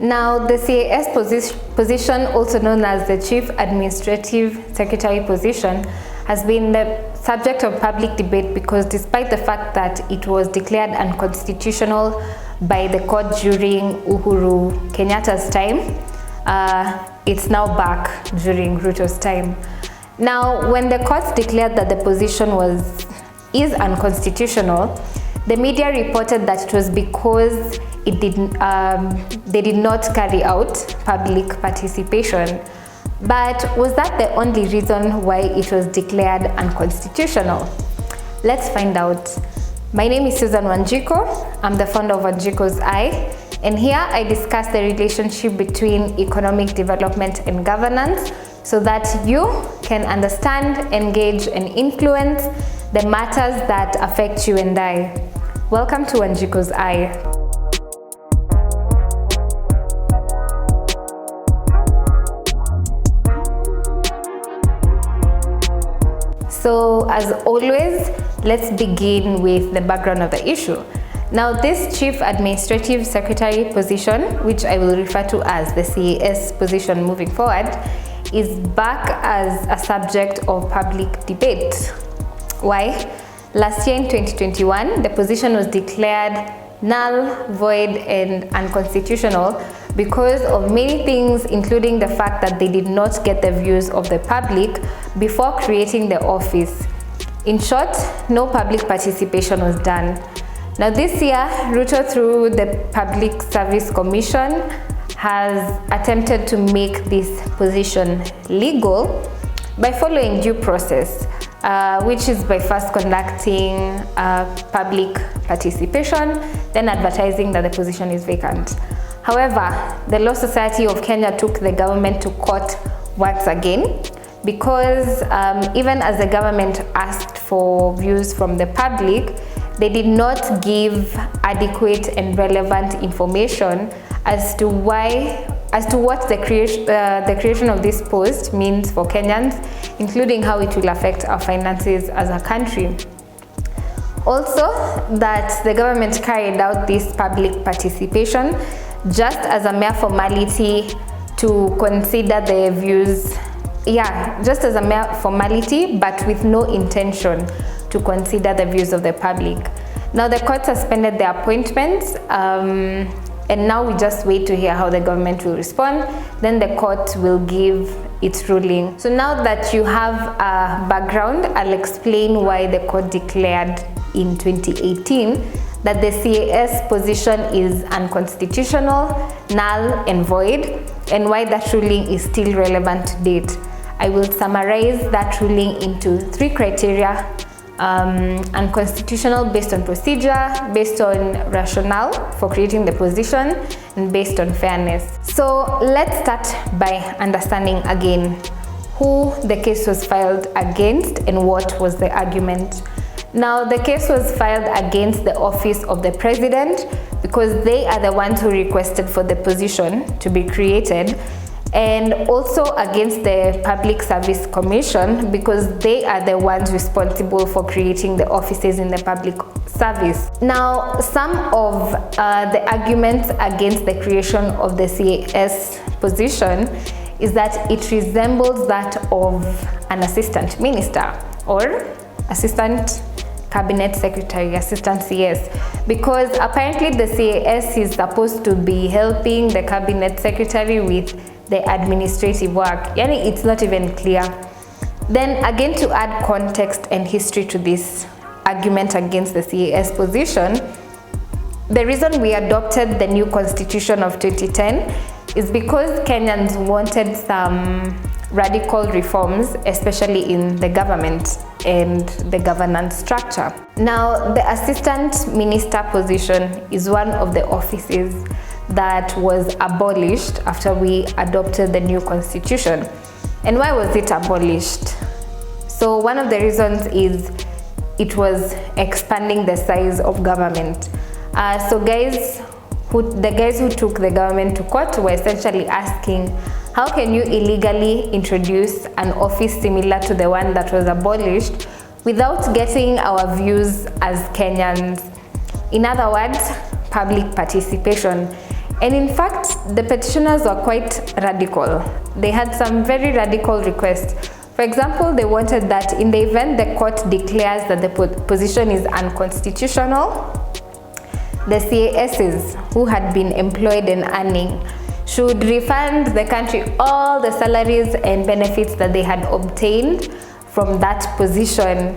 Now, the CAS position, also known as the Chief Administrative Secretary position, has been the subject of public debate because despite the fact that it was declared unconstitutional by the court during Uhuru Kenyatta's time, it's now back during Ruto's time. Now, when the courts declared that the position is unconstitutional, the media reported that it was because they did not carry out public participation. But was that the only reason why it was declared unconstitutional? Let's find out. My name is Wanjiku. I'm the founder of Wanjiku's Eye, and here I discuss the relationship between economic development and governance so that you can understand, engage, and influence the matters that affect you and I. Welcome to Wanjiku's Eye. So, as always, let's begin with the background of the issue. Now, this Chief Administrative Secretary position, which I will refer to as the CAS position moving forward, is back as a subject of public debate. Why? Last year in 2021, the position was declared null, void, and unconstitutional because of many things, including the fact that they did not get the views of the public before creating the office. In short, no public participation was done. Now this year, Ruto, through the Public Service Commission, has attempted to make this position legal by following due process, which is by first conducting public participation, then advertising that the position is vacant. However, the Law Society of Kenya took the government to court once again because even as the government asked for views from the public, they did not give adequate and relevant information as to what the creation of this post means for Kenyans, including how it will affect our finances as a country. Also, that the government carried out this public participation just as a mere formality to consider the views, just as a mere formality, but with no intention to consider the views of the public. Now the court suspended the appointments, and now we just wait to hear how the government will respond. Then the court will give its ruling. So now that you have a background, I'll explain why the court declared in 2018 that the CAS position is unconstitutional, null, and void, and why that ruling is still relevant to date. I will summarize that ruling into 3 criteria: unconstitutional based on procedure, based on rationale for creating the position, and based on fairness. So let's start by understanding again who the case was filed against and what was the argument. Now, the case was filed against the office of the president because they are the ones who requested for the position to be created, and also against the Public Service Commission because they are the ones responsible for creating the offices in the public service. Now, some of the arguments against the creation of the CAS position is that it resembles that of an assistant minister or assistant cabinet secretary, assistant CS, because apparently the CAS is supposed to be helping the cabinet secretary with the administrative work. Yani, it's not even clear. Then again, to add context and history to this argument against the CAS position, the reason we adopted the new constitution of 2010 is because Kenyans wanted some radical reforms, especially in the government and the governance structure. Now, the assistant minister position is one of the offices that was abolished after we adopted the new constitution. And why was it abolished? So one of the reasons is it was expanding the size of government. So the guys who took the government to court were essentially asking, how can you illegally introduce an office similar to the one that was abolished without getting our views as Kenyans? In other words, public participation. And in fact, the petitioners were quite radical. They had some very radical requests. For example, they wanted that in the event the court declares that the position is unconstitutional, the CASs who had been employed and earning should refund the country all the salaries and benefits that they had obtained from that position.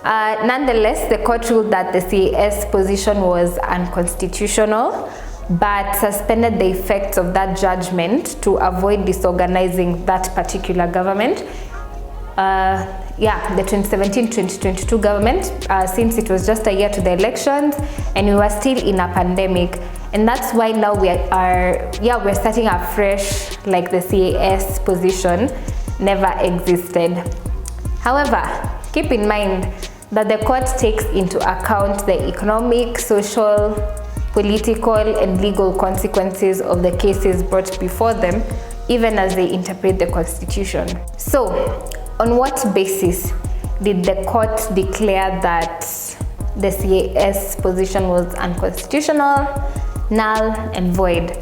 Nonetheless, the court ruled that the CAS position was unconstitutional, but suspended the effects of that judgment to avoid disorganizing that particular government. The 2017-2022 government, since it was just a year to the elections and we were still in a pandemic. And that's why now we're starting afresh, like the CAS position never existed. However, keep in mind that the court takes into account the economic, social, political, and legal consequences of the cases brought before them, even as they interpret the Constitution. So, on what basis did the court declare that the CAS position was unconstitutional, null, and void?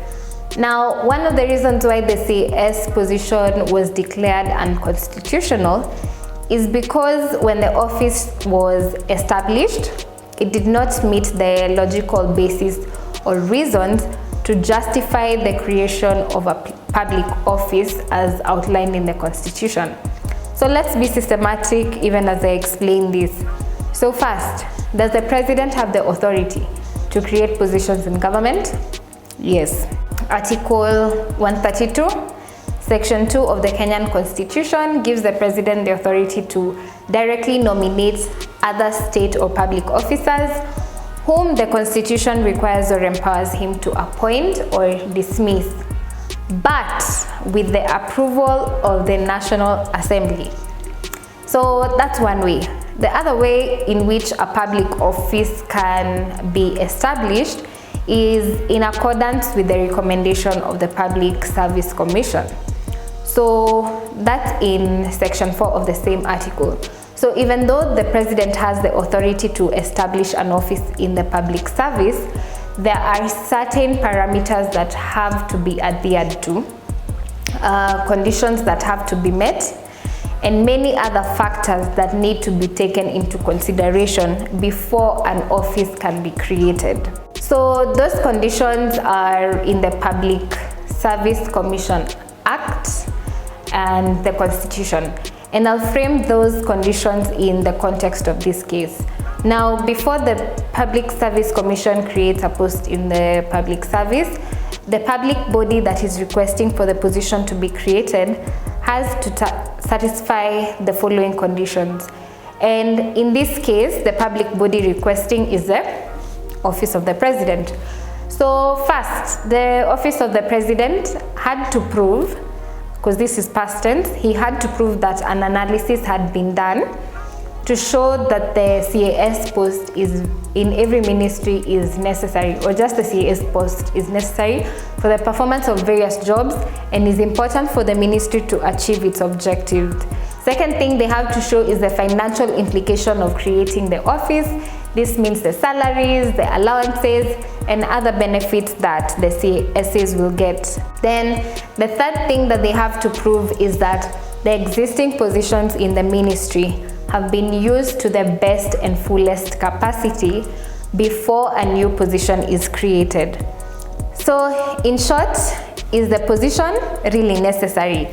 Now, one of the reasons why the CAS position was declared unconstitutional is because when the office was established, it did not meet the logical basis or reasons to justify the creation of a public office as outlined in the Constitution. So let's be systematic even as I explain this. So first, does the president have the authority to create positions in government? Yes. Article 132, Section 2 of the Kenyan Constitution gives the president the authority to directly nominate other state or public officers whom the Constitution requires or empowers him to appoint or dismiss, but with the approval of the National Assembly. So that's one way. The other way in which a public office can be established is in accordance with the recommendation of the Public Service Commission. So that's in Section 4 of the same article. So even though the president has the authority to establish an office in the public service, there are certain parameters that have to be adhered to, conditions that have to be met, and many other factors that need to be taken into consideration before an office can be created. So those conditions are in the Public Service Commission Act and the Constitution. And I'll frame those conditions in the context of this case. Now, before the Public Service Commission creates a post in the public service, the public body that is requesting for the position to be created has to satisfy the following conditions. And in this case, the public body requesting is the Office of the President. So first, the Office of the President had to prove, because this is past tense, he had to prove that an analysis had been done to show that the CAS post is in every ministry is necessary, or just the CAS post is necessary for the performance of various jobs and is important for the ministry to achieve its objectives. Second thing they have to show is the financial implication of creating the office. This means the salaries, the allowances, and other benefits that the CASs will get. Then the third thing that they have to prove is that the existing positions in the ministry have been used to the best and fullest capacity before a new position is created. So in short, is the position really necessary?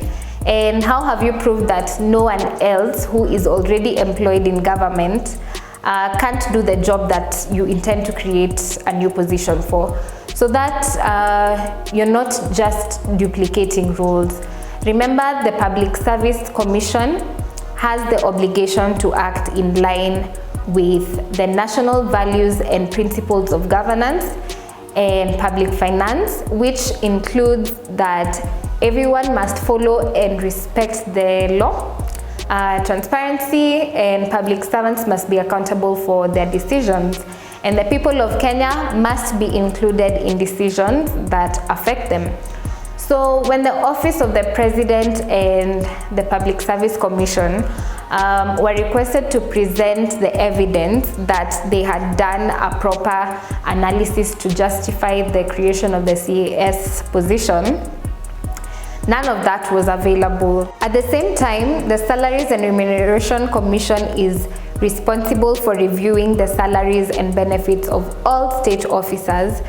And how have you proved that no one else who is already employed in government can't do the job that you intend to create a new position for, so that you're not just duplicating roles? Remember, the Public Service Commission has the obligation to act in line with the national values and principles of governance and public finance, which includes that everyone must follow and respect the law. Transparency, and public servants must be accountable for their decisions, and the people of Kenya must be included in decisions that affect them. So when the Office of the President and the Public Service Commission were requested to present the evidence that they had done a proper analysis to justify the creation of the CAS position. None of that was available. At the same time, the Salaries and Remuneration Commission is responsible for reviewing the salaries and benefits of all state officers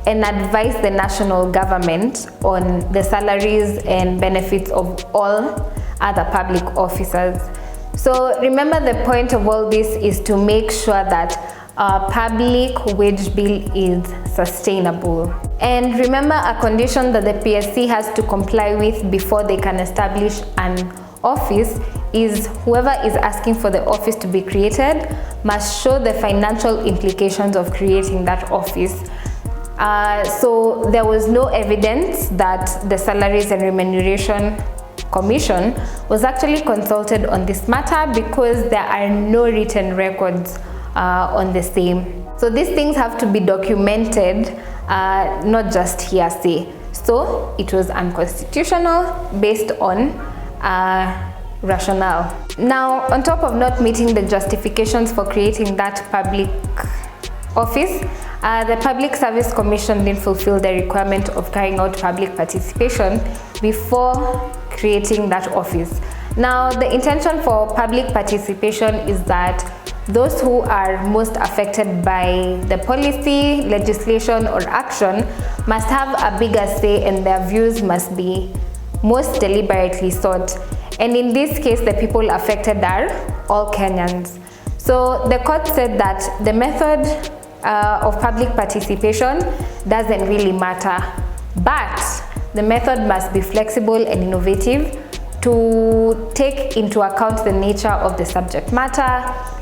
and advise the national government on the salaries and benefits of all other public officers. So remember, the point of all this is to make sure that our public wage bill is sustainable. And remember, a condition that the PSC has to comply with before they can establish an office is whoever is asking for the office to be created must show the financial implications of creating that office. So there was no evidence that the Salaries and Remuneration Commission was actually consulted on this matter because there are no written records on the same. So these things have to be documented, not just hearsay. So it was unconstitutional based on rationale. Now, on top of not meeting the justifications for creating that public office, the Public Service Commission didn't fulfill the requirement of carrying out public participation before creating that office. Now, the intention for public participation is that those who are most affected by the policy, legislation, or action must have a bigger say, and their views must be most deliberately sought. And in this case, the people affected are all Kenyans. So the court said that the method of public participation doesn't really matter, but the method must be flexible and innovative to take into account the nature of the subject matter,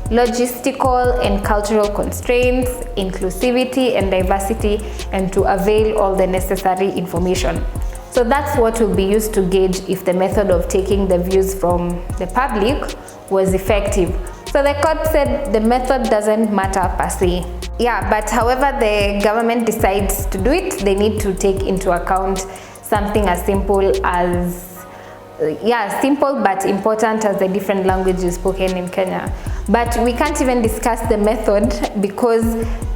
logistical and cultural constraints, inclusivity and diversity, and to avail all the necessary information. So that's what will be used to gauge if the method of taking the views from the public was effective. So the court said the method doesn't matter per se. Yeah, but however the government decides to do it, they need to take into account something as simple as simple but important as the different languages spoken in Kenya. But we can't even discuss the method because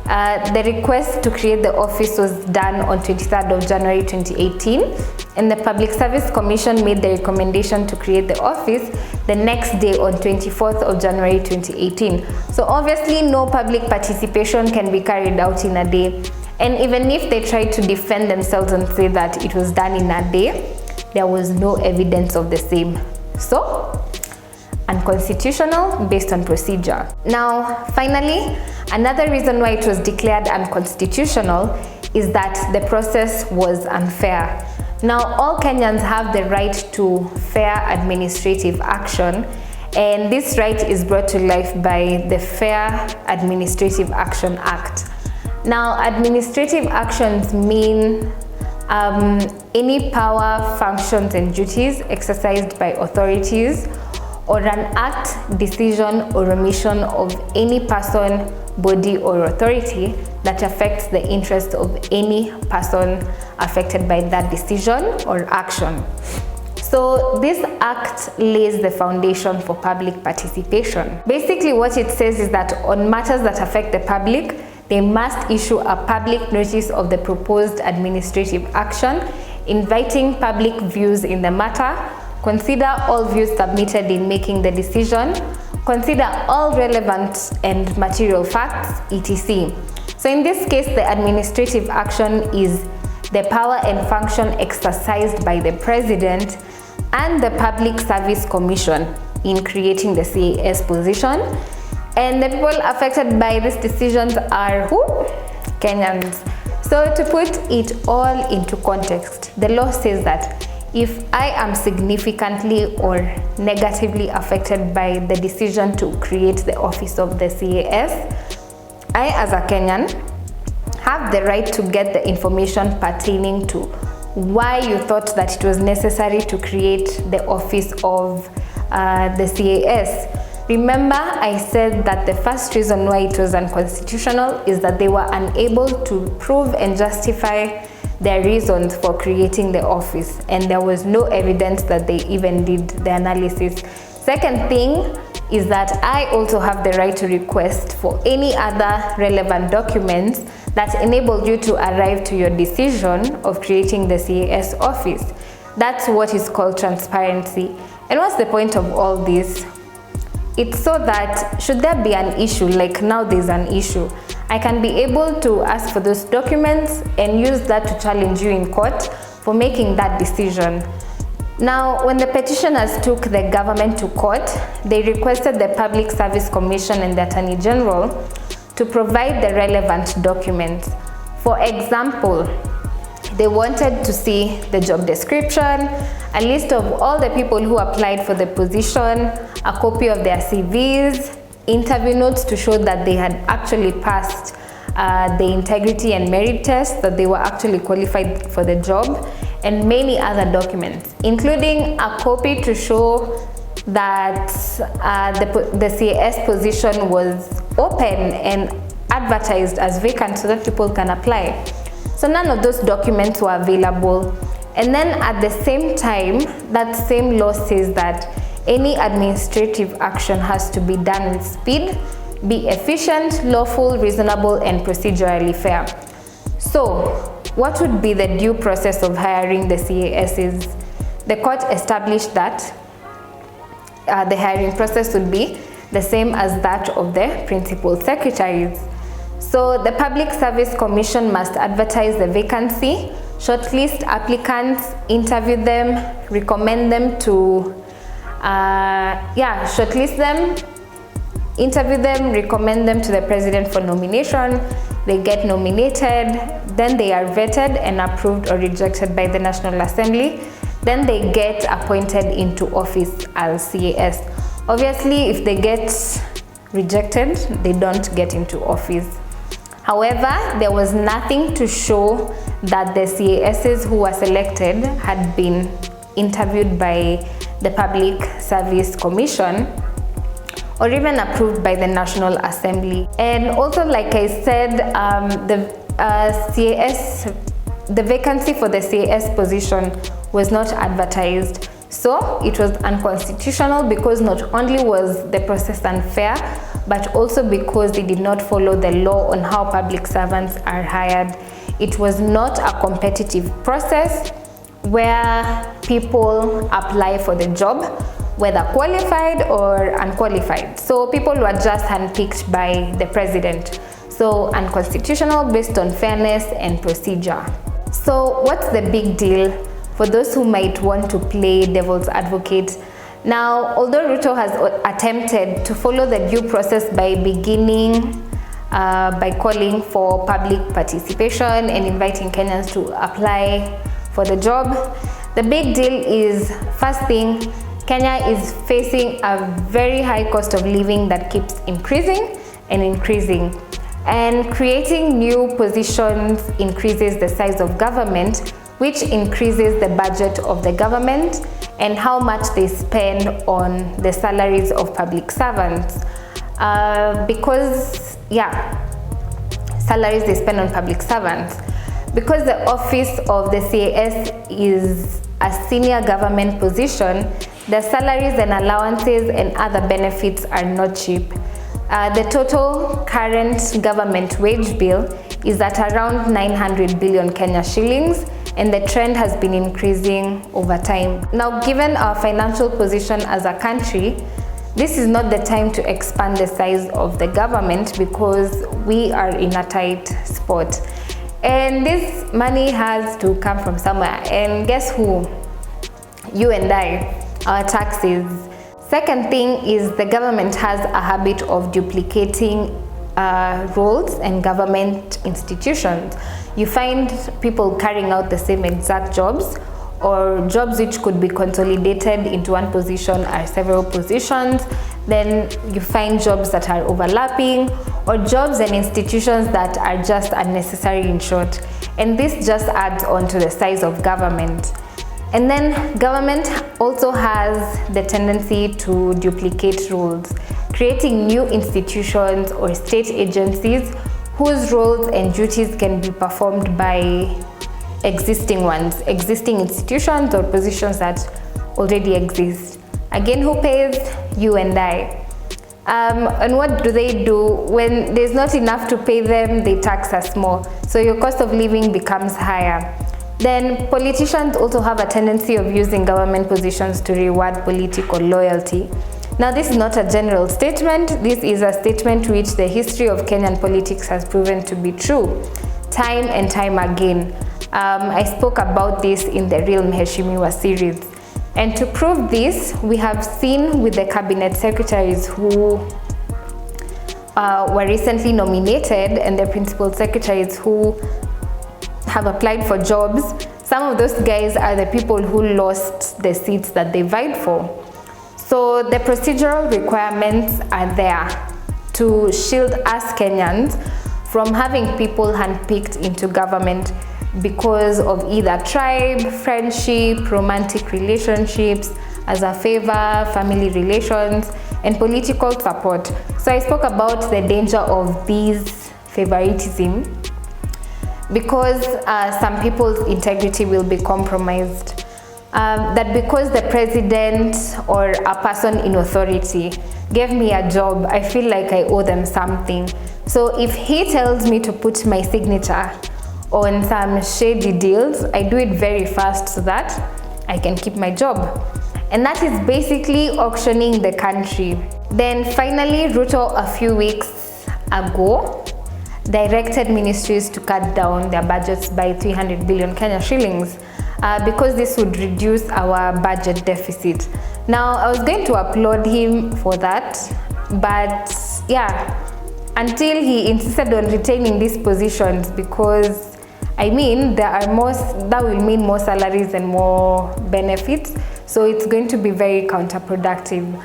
the request to create the office was done on 23rd of January 2018, and the Public Service Commission made the recommendation to create the office the next day on 24th of January 2018. So obviously no public participation can be carried out in a day. And even if they try to defend themselves and say that it was done in a day, there was no evidence of the same. So, unconstitutional based on procedure. Now, finally, another reason why it was declared unconstitutional is that the process was unfair. Now, all Kenyans have the right to fair administrative action, and this right is brought to life by the Fair Administrative Action Act. Now, administrative actions mean any power, functions, and duties exercised by authorities, or an act, decision, or omission of any person, body, or authority that affects the interest of any person affected by that decision or action. So this act lays the foundation for public participation. Basically, what it says is that on matters that affect the public, they must issue a public notice of the proposed administrative action, inviting public views in the matter, consider all views submitted in making the decision, consider all relevant and material facts, etc. So in this case, the administrative action is the power and function exercised by the President and the Public Service Commission in creating the CAS position. And the people affected by these decisions are who? Kenyans. So to put it all into context, the law says that if I am significantly or negatively affected by the decision to create the office of the CAS, I as a Kenyan have the right to get the information pertaining to why you thought that it was necessary to create the office of the CAS. Remember, I said that the first reason why it was unconstitutional is that they were unable to prove and justify their reasons for creating the office, and there was no evidence that they even did the analysis. Second thing, is that I also have the right to request for any other relevant documents that enable you to arrive to your decision of creating the CAS office. That's what is called transparency. And what's the point of all this? It's so that should there be an issue, like now there's an issue, I can be able to ask for those documents and use that to challenge you in court for making that decision. Now, when the petitioners took the government to court, they requested the Public Service Commission and the Attorney General to provide the relevant documents. For example, they wanted to see the job description, a list of all the people who applied for the position, a copy of their CVs, interview notes to show that they had actually passed the integrity and merit test, that they were actually qualified for the job, and many other documents, including a copy to show that the CAS position was open and advertised as vacant so that people can apply. So none of those documents were available. And then at the same time, that same law says that any administrative action has to be done with speed, be efficient, lawful, reasonable, and procedurally fair. So what would be the due process of hiring the CASs? The court established that the hiring process would be the same as that of the principal secretaries. So the Public Service Commission must advertise the vacancy, shortlist applicants, interview them, recommend them to, shortlist them, interview them, recommend them to the president for nomination. They get nominated, then they are vetted and approved or rejected by the National Assembly. Then they get appointed into office as CAS. Obviously, if they get rejected, they don't get into office. However, there was nothing to show that the CASs who were selected had been interviewed by the Public Service Commission or even approved by the National Assembly. And also, like I said, the vacancy for the CAS position was not advertised. So it was unconstitutional because not only was the process unfair, but also because they did not follow the law on how public servants are hired. It was not a competitive process where people apply for the job, whether qualified or unqualified. So people were just handpicked by the president. So unconstitutional based on fairness and procedure. So what's the big deal for those who might want to play devil's advocate? Now, although Ruto has attempted to follow the due process by beginning by calling for public participation and inviting Kenyans to apply for the job, the big deal is, first thing, Kenya is facing a very high cost of living that keeps increasing and increasing. And creating new positions increases the size of government, which increases the budget of the government and how much they spend on the salaries of public servants. Salaries they spend on public servants. Because the office of the CAS is a senior government position, the salaries and allowances and other benefits are not cheap. The total current government wage bill is at around 900 billion Kenya shillings, and the trend has been increasing over time. Now, given our financial position as a country, this is not the time to expand the size of the government because we are in a tight spot. And this money has to come from somewhere. And guess who? You and I, our taxes. Second thing is the government has a habit of duplicating roles and government institutions. You find people carrying out the same exact jobs, or jobs which could be consolidated into one position or several positions. Then you find jobs that are overlapping, or jobs and institutions that are just unnecessary in short. And this just adds on to the size of government. And then government also has the tendency to duplicate roles, creating new institutions or state agencies whose roles and duties can be performed by existing institutions or positions that already exist. Again, who pays? You and I. And what do? When there's not enough to pay them, they tax us more. So your cost of living becomes higher. Then politicians also have a tendency of using government positions to reward political loyalty. Now, this is not a general statement. This is a statement which the history of Kenyan politics has proven to be true, time and time again. I spoke about this in the Real Mheshimiwa series. And to prove this, we have seen with the cabinet secretaries who were recently nominated and the principal secretaries who have applied for jobs. Some of those guys are the people who lost the seats that they vied for. So the procedural requirements are there to shield us Kenyans from having people handpicked into government because of either tribe, friendship, romantic relationships, as a favor, family relations, and political support. So I spoke about the danger of these favoritism because some people's integrity will be compromised. That because the president or a person in authority gave me a job, I feel like I owe them something. So if he tells me to put my signature on some shady deals, I do it very fast so that I can keep my job. And that is basically auctioning the country. Then finally, Ruto a few weeks ago directed ministries to cut down their budgets by 300 billion Kenya shillings because this would reduce our budget deficit. Now, I was going to applaud him for that, but yeah, until he insisted on retaining these positions, because I mean, that will mean more salaries and more benefits, so it's going to be very counterproductive.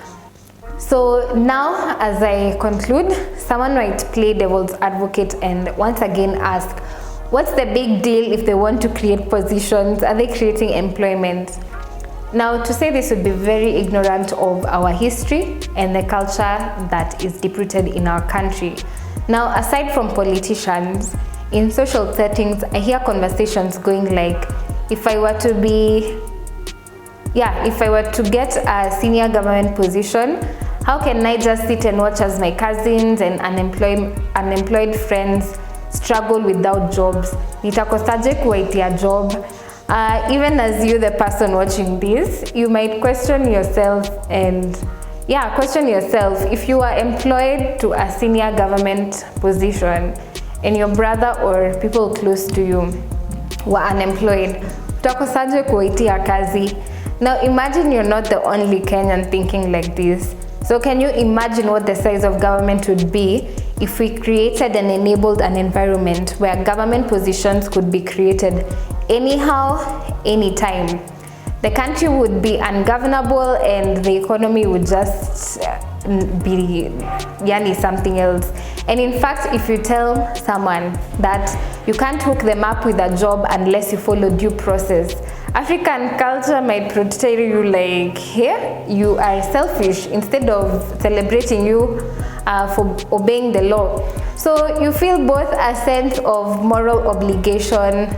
So now, as I conclude, someone might play devil's advocate and once again ask, what's the big deal if they want to create positions? Are they creating employment? Now, to say this would be very ignorant of our history and the culture that is deep-rooted in our country. Now, aside from politicians, in social settings, I hear conversations going like, if I were to get a senior government position, how can I just sit and watch as my cousins and unemployed friends struggle without jobs? Nitakosaje kuwaitia job? Even as you, the person watching this, you might question yourself if you are employed to a senior government position and your brother or people close to you were unemployed, utakosaje kuwaitia kazi? Now imagine you're not the only Kenyan thinking like this. So can you imagine what the size of government would be if we created and enabled an environment where government positions could be created anyhow, anytime? The country would be ungovernable and the economy would just be something else. And in fact, if you tell someone that you can't hook them up with a job unless you follow due process, African culture might portray you like, here, you are selfish, instead of celebrating you for obeying the law. So you feel both a sense of moral obligation,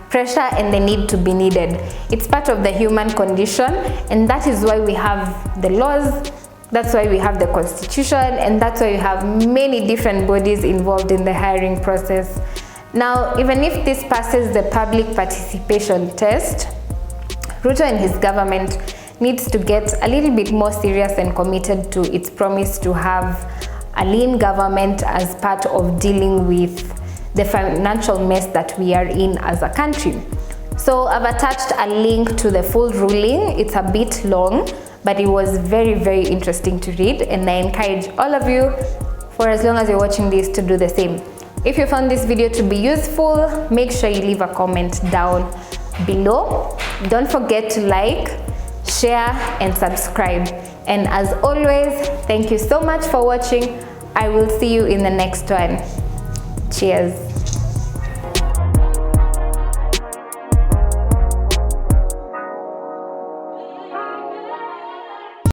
pressure, and the need to be needed. It's part of the human condition, and that is why we have the laws, that's why we have the constitution, and that's why we have many different bodies involved in the hiring process. Now, even if this passes the public participation test, Ruto and his government needs to get a little bit more serious and committed to its promise to have a lean government as part of dealing with the financial mess that we are in as a country. So I've attached a link to the full ruling. It's a bit long, but it was very, very interesting to read, and I encourage all of you, for as long as you're watching this, to do the same. If you found this video to be useful, make sure you leave a comment down below. Don't forget to like, share, and subscribe. And as always, thank you so much for watching. I will see you in the next one. Cheers.